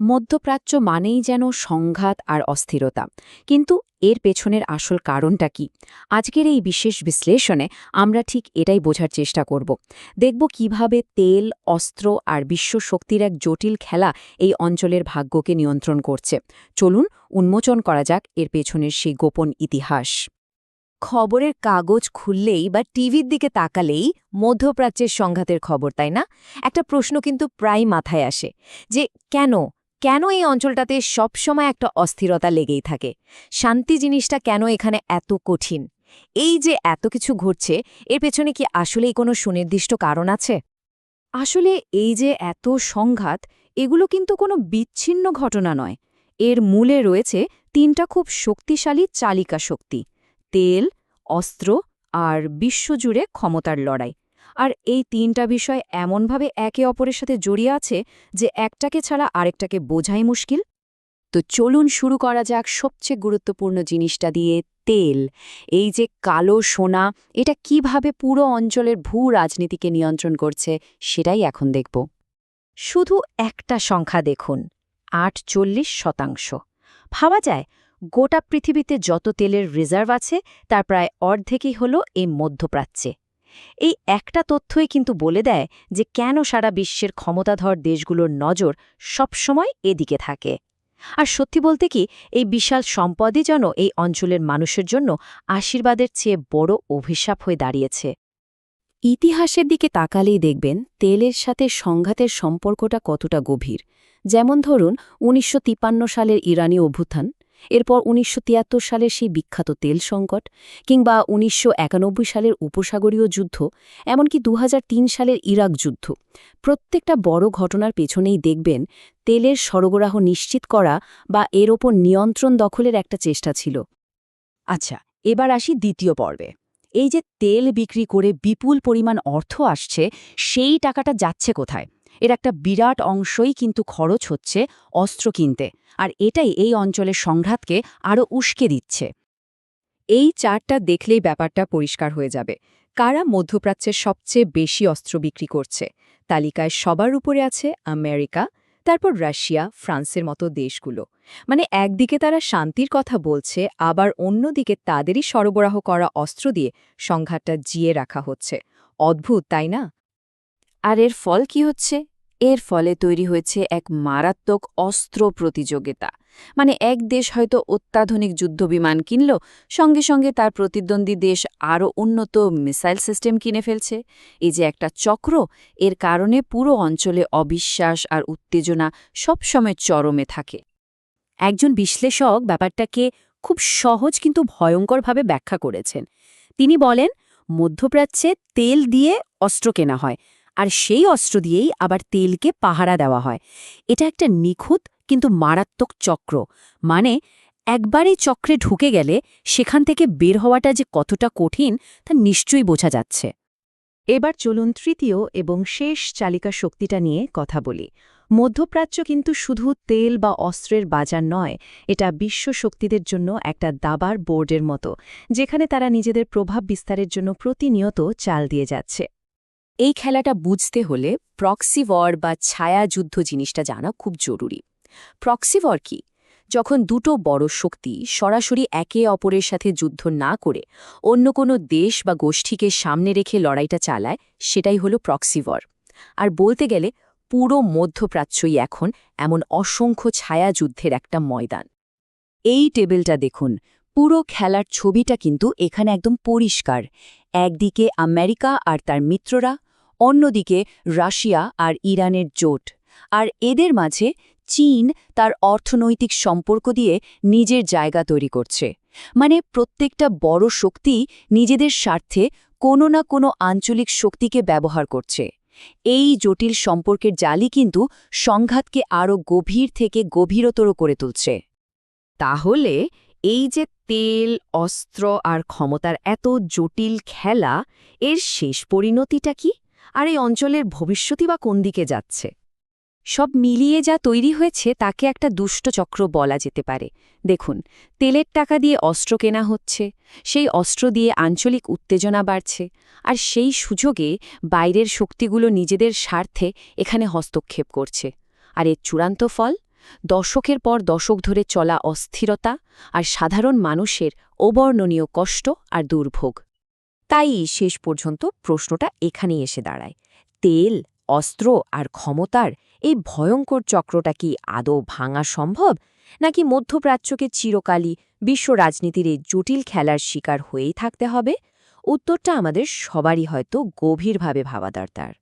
মধ্যপ্রাচ্য মানেই যেন সংঘাত আর অস্থিরতা, কিন্তু এর পেছনের আসল কারণটা কি? আজকের এই বিশেষ বিশ্লেষণে আমরা ঠিক এটাই বোঝার চেষ্টা করব। দেখব কিভাবে তেল, অস্ত্র আর বিশ্ব শক্তির এক জটিল খেলা এই অঞ্চলের ভাগ্যকে নিয়ন্ত্রণ করছে। চলুন উন্মোচন করা যাক এর পেছনের সেই গোপন ইতিহাস। খবরের কাগজ খুললেই বা টিভির দিকে তাকালেই মধ্যপ্রাচ্যের সংঘাতের খবর, তাই না? একটা প্রশ্ন কিন্তু প্রায় মাথায় আসে যে কেন কেন এই অঞ্চলটাতে সবসময় একটা অস্থিরতা লেগেই থাকে? শান্তি জিনিসটা কেন এখানে এত কঠিন? এই যে এত কিছু ঘটছে, এর পেছনে কি আসলেই কোনো সুনির্দিষ্ট কারণ আছে? আসলে এই যে এত সংঘাত, এগুলো কিন্তু কোনো বিচ্ছিন্ন ঘটনা নয়। এর মূলে রয়েছে তিনটা খুব শক্তিশালী চালিকা শক্তি: তেল, অস্ত্র আর বিশ্বজুড়ে ক্ষমতার লড়াই। আর এই তিনটা বিষয় এমনভাবে একে অপরের সাথে জড়িয়ে আছে যে একটাকে ছাড়া আরেকটাকে বোঝাই মুশকিল। তো চলুন শুরু করা যাক সবচেয়ে গুরুত্বপূর্ণ জিনিসটা দিয়ে, তেল। এই যে কালো সোনা, এটা কিভাবে পুরো অঞ্চলের ভূ রাজনীতিকে নিয়ন্ত্রণ করছে সেটাই এখন দেখব। শুধু একটা সংখ্যা দেখুন, ৪৮%। ভাবা যায় গোটা পৃথিবীতে যত তেলের রিজার্ভ আছে তার প্রায় অর্ধেকই হল এই মধ্যপ্রাচ্যে। এই একটা তথ্যই কিন্তু বলে দেয় যে কেন সারা বিশ্বের ক্ষমতাধর দেশগুলোর নজর সবসময় এদিকে থাকে। আর সত্যি বলতে কি, এই বিশাল সম্পদই যেন এই অঞ্চলের মানুষের জন্য আশীর্বাদের চেয়ে বড় অভিশাপ হয়ে দাঁড়িয়েছে। ইতিহাসের দিকে তাকালেই দেখবেন তেলের সাথে সংঘাতের সম্পর্কটা কতটা গভীর। যেমন ধরুন ১৯৫৩ সালের ইরানি অভ্যুত্থান, এরপর ১৯৭৩ সালের সেই বিখ্যাত তেল সংকট, কিংবা ১৯৯১ সালের উপসাগরীয় যুদ্ধ, এমনকি ২০০৩ সালের ইরাক যুদ্ধ। প্রত্যেকটা বড় ঘটনার পেছনেই দেখবেন তেলের সরবরাহ নিশ্চিত করা বা এর ওপর নিয়ন্ত্রণ দখলের একটা চেষ্টা ছিল। আচ্ছা, এবার আসি দ্বিতীয় পর্বে। এই যে তেল বিক্রি করে বিপুল পরিমাণ অর্থ আসছে, সেই টাকাটা যাচ্ছে কোথায়? এর একটা বিরাট অংশই কিন্তু খরচ হচ্ছে অস্ত্র কিনতে, আর এটাই এই অঞ্চলের সংঘাতকে আরও উস্কে দিচ্ছে। এই চার্টটা দেখলেই ব্যাপারটা পরিষ্কার হয়ে যাবে। কারা মধ্যপ্রাচ্যের সবচেয়ে বেশি অস্ত্র বিক্রি করছে? তালিকায় সবার উপরে আছে আমেরিকা, তারপর রাশিয়া, ফ্রান্সের মতো দেশগুলো। মানে একদিকে তারা শান্তির কথা বলছে, আবার অন্যদিকে তাদেরই সরবরাহ করা অস্ত্র দিয়ে সংঘাতটা জিয়ে রাখা হচ্ছে। অদ্ভুত, তাই না? আর এর ফল কি হচ্ছে? এর ফলে তৈরি হয়েছে এক মারাত্মক অস্ত্র প্রতিযোগিতা। মানে এক দেশ হয়তো অত্যাধুনিক যুদ্ধবিমান কিনল, সঙ্গে সঙ্গে তার প্রতিদ্বন্দ্বী দেশ আরও উন্নত মিসাইল সিস্টেম কিনে ফেলছে। এই যে একটা চক্র, এর কারণে পুরো অঞ্চলে অবিশ্বাস আর উত্তেজনা সবসময় চরমে থাকে। একজন বিশ্লেষক ব্যাপারটাকে খুব সহজ কিন্তু ভয়ঙ্করভাবে ব্যাখ্যা করেছেন। তিনি বলেন, মধ্যপ্রাচ্যে তেল দিয়ে অস্ত্র কেনা হয়, আর সেই অস্ত্র দিয়েই আবার তেলকে পাহারা দেওয়া হয়। এটা একটা নিখুঁত কিন্তু মারাত্মক চক্র। মানে একবারই চক্রে ঢুকে গেলে সেখান থেকে বের হওয়াটা যে কতটা কঠিন তা নিশ্চয়ই বোঝা যাচ্ছে। এবার চলুন তৃতীয় এবং শেষ চালিকা শক্তিটা নিয়ে কথা বলি। মধ্যপ্রাচ্য কিন্তু শুধু তেল বা অস্ত্রের বাজার নয়, এটা বিশ্ব শক্তিদের জন্য একটা দাবার বোর্ডের মতো, যেখানে তারা নিজেদের প্রভাব বিস্তারের জন্য প্রতিনিয়ত চাল দিয়ে যাচ্ছে। এই খেলাটা বুঝতে হলে প্রক্সি ওয়ার বা ছায়া যুদ্ধ জিনিসটা জানা খুব জরুরি। প্রক্সি ওয়ার কি? যখন দুটো বড় শক্তি সরাসরি একে অপরের সাথে যুদ্ধ না করে অন্য কোনো দেশ বা গোষ্ঠীকে সামনে রেখে লড়াইটা চালায়, সেটাই হলো প্রক্সি ওয়ার। আর বলতে গেলে পুরো মধ্যপ্রাচ্যই এখন এমন অসংখ্য ছায়া যুদ্ধের একটা ময়দান। এই টেবিলটা দেখুন, পুরো খেলার ছবিটা কিন্তু এখানে একদম পরিষ্কার। একদিকে আমেরিকা আর তার মিত্ররা, অন্যদিকে রাশিয়া আর ইরানের জোট, আর এদের মাঝে চীন তার অর্থনৈতিক সম্পর্ক দিয়ে নিজের জায়গা তৈরি করছে। মানে প্রত্যেকটা বড় শক্তি নিজেদের স্বার্থে কোনো না কোনো আঞ্চলিক শক্তিকে ব্যবহার করছে। এই জটিল সম্পর্কের জালই কিন্তু সংঘাতকে আরও গভীর থেকে গভীরতর করে তুলছে। তাহলে এই যে তেল, অস্ত্র আর ক্ষমতার এত জটিল খেলা, এর শেষ পরিণতিটা কি? আর এই অঞ্চলের ভবিষ্যৎই বা কোন দিকে যাচ্ছে? সব মিলিয়ে যা তৈরি হয়েছে তাকে একটা দুষ্ট চক্র বলা যেতে পারে। দেখুন, তেলের টাকা দিয়ে অস্ত্র কেনা হচ্ছে, সেই অস্ত্র দিয়ে আঞ্চলিক উত্তেজনা বাড়ছে, আর সেই সুযোগে বাইরের শক্তিগুলো নিজেদের স্বার্থে এখানে হস্তক্ষেপ করছে। আর এর চূড়ান্ত ফল? দশকের পর দশক ধরে চলা অস্থিরতা আর সাধারণ মানুষের অবর্ণনীয় কষ্ট আর দুর্ভোগ। তাই শেষ পর্যন্ত প্রশ্নটা এখানেই এসে দাঁড়ায়, তেল, অস্ত্র আর ক্ষমতার এই ভয়ঙ্কর চক্রটা কি আদৌ ভাঙা সম্ভব, নাকি মধ্যপ্রাচ্যকে চিরকালই বিশ্ব রাজনীতির এই জটিল খেলার শিকার হয়েই থাকতে হবে? উত্তরটা আমাদের সবারই হয়তো গভীরভাবে ভাবা দরকার।